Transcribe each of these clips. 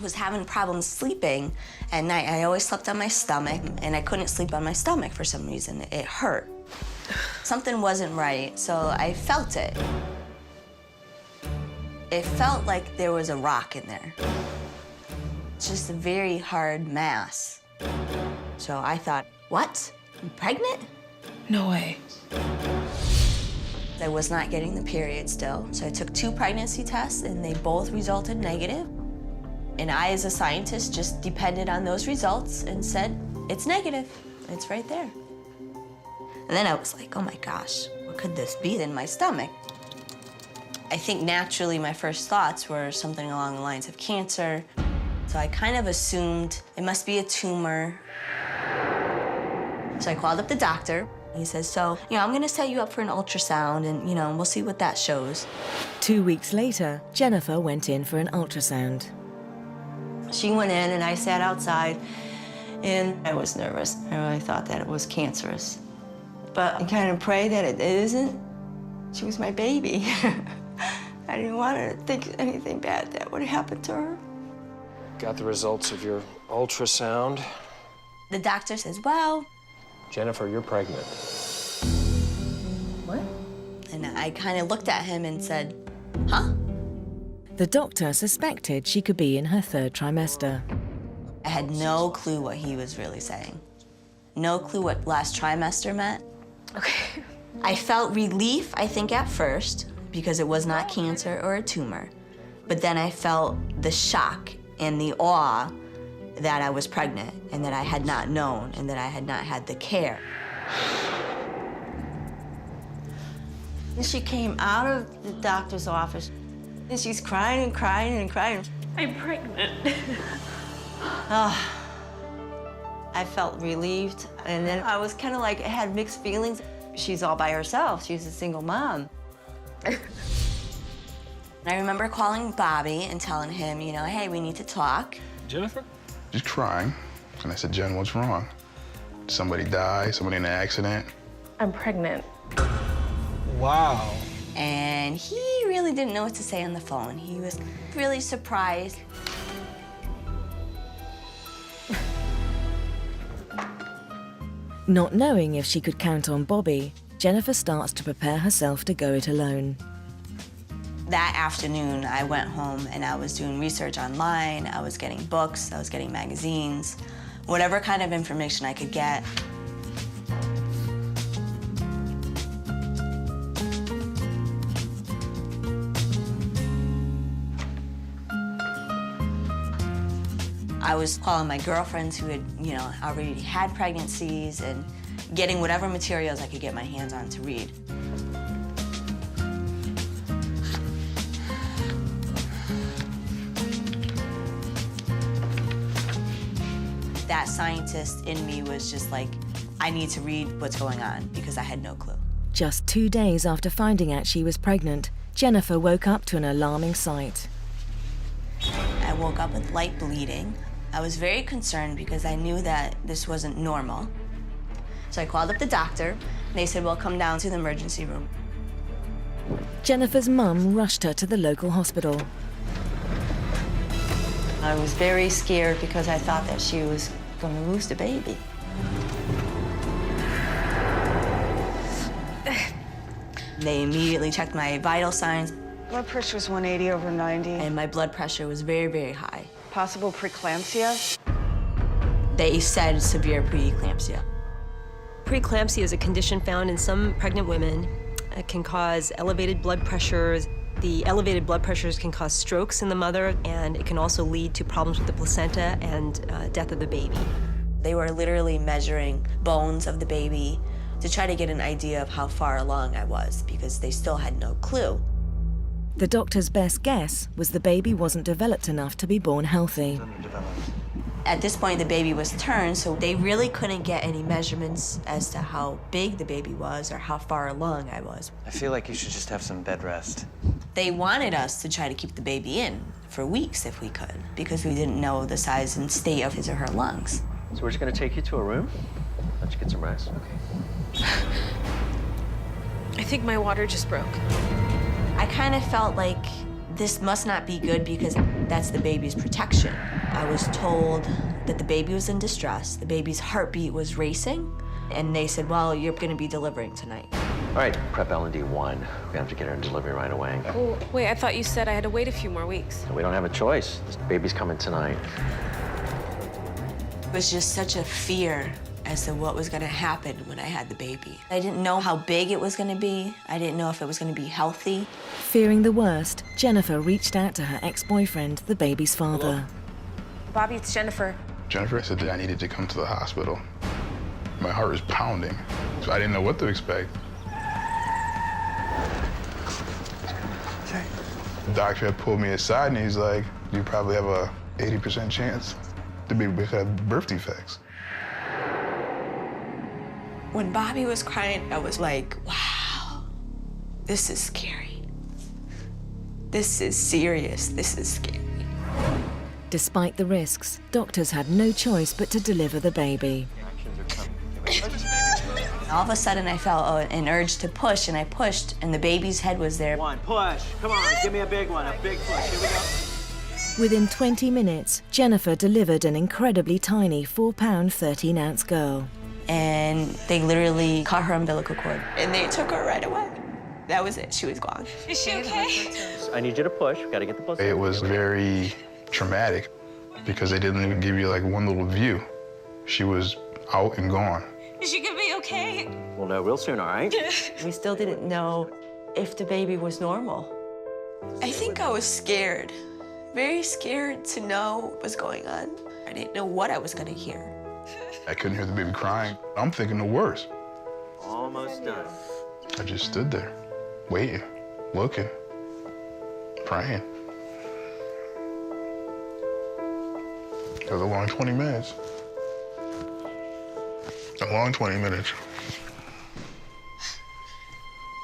was having problems sleeping at night. I always slept on my stomach, and I couldn't sleep on my stomach for some reason. It hurt. Something wasn't right, so I felt it. It felt like there was a rock in there. It's just a very hard mass. So I thought, what? I'm pregnant? No way. I was not getting the period still, so I took 2 pregnancy tests, and they both resulted negative. And I, as a scientist, just depended on those results and said, it's negative. It's right there. And then I was like, oh my gosh, what could this be in my stomach? I think naturally my first thoughts were something along the lines of cancer. So I kind of assumed it must be a tumor. So I called up the doctor. He says, so, I'm gonna set you up for an ultrasound and, we'll see what that shows. 2 weeks later, Jennifer went in for an ultrasound. She went in and I sat outside and I was nervous. I really thought that it was cancerous. But I kind of prayed that it isn't. She was my baby. I didn't want her to think anything bad that would happen to her. Got the results of your ultrasound. The doctor says, well... Jennifer, you're pregnant. What? And I kind of looked at him and said, huh? The doctor suspected she could be in her 3rd trimester. I had no clue what he was really saying. No clue what last trimester meant. Okay. I felt relief, I think, at first, because it was not cancer or a tumor. But then I felt the shock and the awe that I was pregnant and that I had not known and that I had not had the care. And she came out of the doctor's office and she's crying and crying and crying. I'm pregnant. I felt relieved, and then I was kind of like, I had mixed feelings. She's all by herself. She's a single mom. I remember calling Bobby and telling him, hey, we need to talk. Jennifer? She's crying. And I said, Jen, what's wrong? Did somebody die? Somebody in an accident? I'm pregnant. Wow. And he really didn't know what to say on the phone. He was really surprised. Not knowing if she could count on Bobby, Jennifer starts to prepare herself to go it alone. That afternoon, I went home and I was doing research online. I was getting books, I was getting magazines, whatever kind of information I could get. I was calling my girlfriends who had, already had pregnancies and getting whatever materials I could get my hands on to read. That scientist in me was just like, I need to read what's going on because I had no clue. Just 2 days after finding out she was pregnant, Jennifer woke up to an alarming sight. I woke up with light bleeding. I was very concerned because I knew that this wasn't normal. So I called up the doctor, and they said, well, come down to the emergency room. Jennifer's mum rushed her to the local hospital. I was very scared because I thought that she was going to lose the baby. They immediately checked my vital signs. Blood pressure was 180 over 90. And my blood pressure was very, very high. Possible preeclampsia? They said severe preeclampsia. Preeclampsia is a condition found in some pregnant women. It can cause elevated blood pressures. The elevated blood pressures can cause strokes in the mother, and it can also lead to problems with the placenta and death of the baby. They were literally measuring bones of the baby to try to get an idea of how far along I was because they still had no clue. The doctor's best guess was the baby wasn't developed enough to be born healthy. At this point, the baby was turned, so they really couldn't get any measurements as to how big the baby was or how far along I was. I feel like you should just have some bed rest. They wanted us to try to keep the baby in for weeks if we could, because we didn't know the size and state of his or her lungs. So we're just gonna take you to a room, let you get some rest. Okay. I think my water just broke. I kind of felt like This must not be good because that's the baby's protection. I was told that the baby was in distress, the baby's heartbeat was racing, and they said, well, you're gonna be delivering tonight. All right, prep L&D 1. We're gonna have to get her in delivery right away. Oh, wait, I thought you said I had to wait a few more weeks. We don't have a choice. This baby's coming tonight. It was just such a fear as to what was gonna happen when I had the baby. I didn't know how big it was gonna be. I didn't know if it was gonna be healthy. Fearing the worst, Jennifer reached out to her ex-boyfriend, the baby's father. Bobby, it's Jennifer. Jennifer said that I needed to come to the hospital. My heart was pounding, so I didn't know what to expect. The doctor had pulled me aside and he's like, you probably have a 80% chance the baby will have birth defects. When Bobby was crying, I was like, wow, this is scary. This is serious, this is scary. Despite the risks, doctors had no choice but to deliver the baby. All of a sudden, I felt an urge to push, and I pushed, and the baby's head was there. One, push. Come on, give me a big one, a big push. Here we go. Within 20 minutes, Jennifer delivered an incredibly tiny 4-pound, 13-ounce girl. And they literally cut her umbilical cord, and they took her right away. That was it, she was gone. Is she okay? I need you to push. We gotta get the placenta. It was very traumatic because they didn't even give you like one little view. She was out and gone. Is she gonna be okay? We'll know real soon, all right? We still didn't know if the baby was normal. I think I was scared, very scared to know what was going on. I didn't know what I was gonna hear. I couldn't hear the baby crying. I'm thinking the worst. Almost done. I just stood there, waiting, looking, praying. It was a long 20 minutes. A long 20 minutes.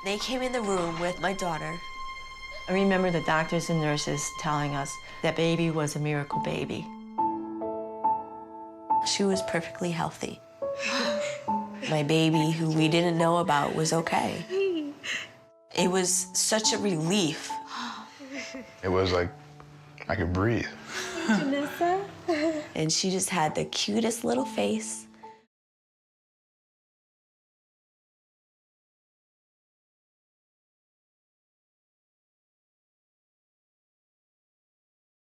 They came in the room with my daughter. I remember the doctors and nurses telling us that baby was a miracle baby. She was perfectly healthy. My baby, who we didn't know about, was okay. It was such a relief. It was like I could breathe. Janessa? And she just had the cutest little face.